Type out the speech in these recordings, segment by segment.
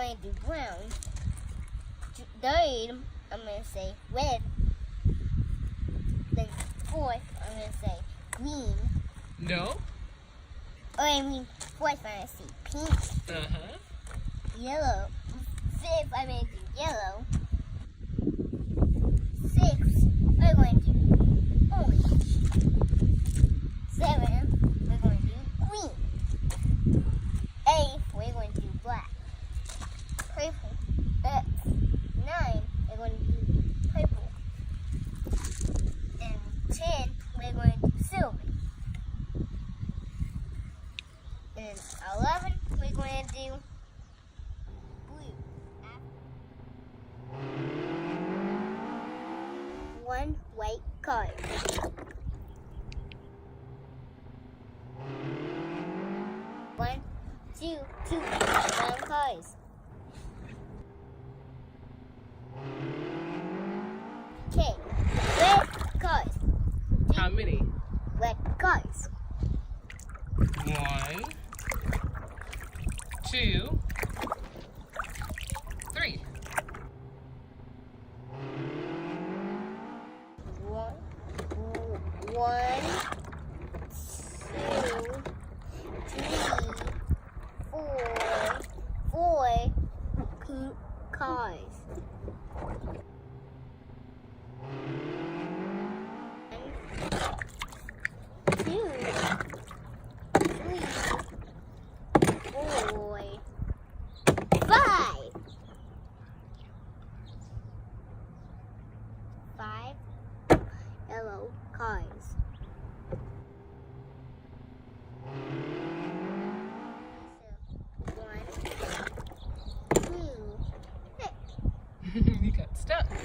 going to do brown. Third, I'm going to say red. Then fourth, I'm going to say green. No. Fourth, I'm going to say pink. Uh-huh. Yellow. Fifth, I'm going to do yellow. Sixth, we're going to do orange. Seventh, we're going to do green. Eighth, we're going to do black. Purple. Nine, we're going to do purple. And 10, we're going to do silver. And 11, we're going to do blue. One white card. One, two brown cards. Okay, red cards. How many? Red cards. 1, 2, 3. One, two, 3, 4 pink cards. 1, 2, 3, 4, 5. 5 yellow cards. One, two, You got stuck. 3,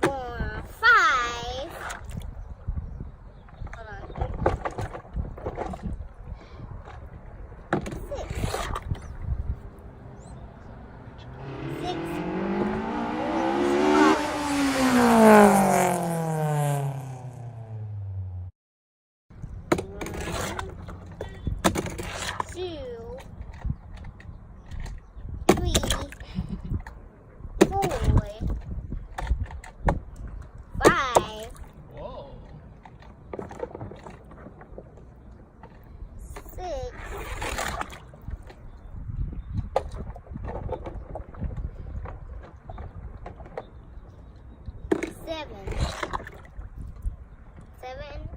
4, 5. Hold on. 6. 6. Two, 3, 4, 5. Whoa. 6. 7. 7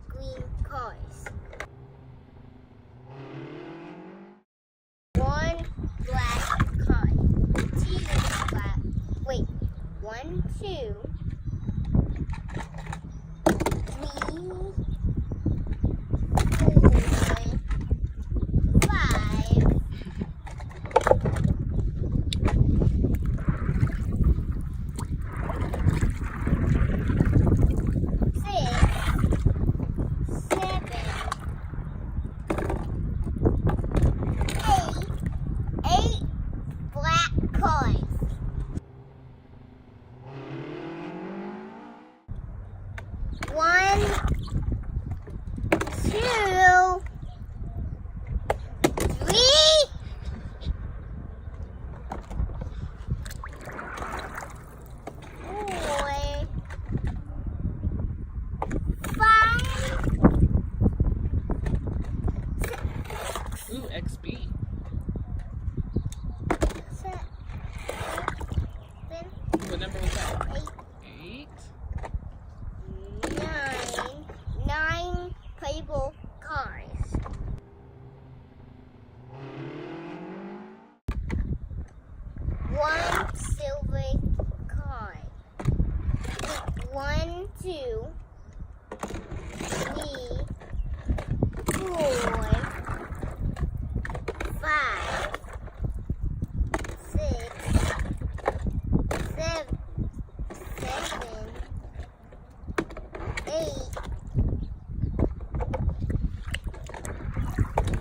green cars. 1 black car. 2 black. Wait. 1, 2, 3, 4, 5. 8 black coins. 1, 2, 3, 4, 5. Ooh, XB. 7. What number was that? 8. 8. 9 playable cars. 1 silver card. 1, 2, 3, 4, 5, 6, 7, 8,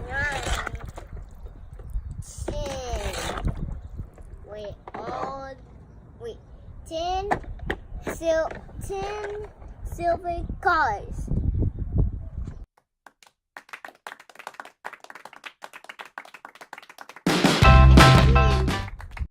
9, 10 silver cars.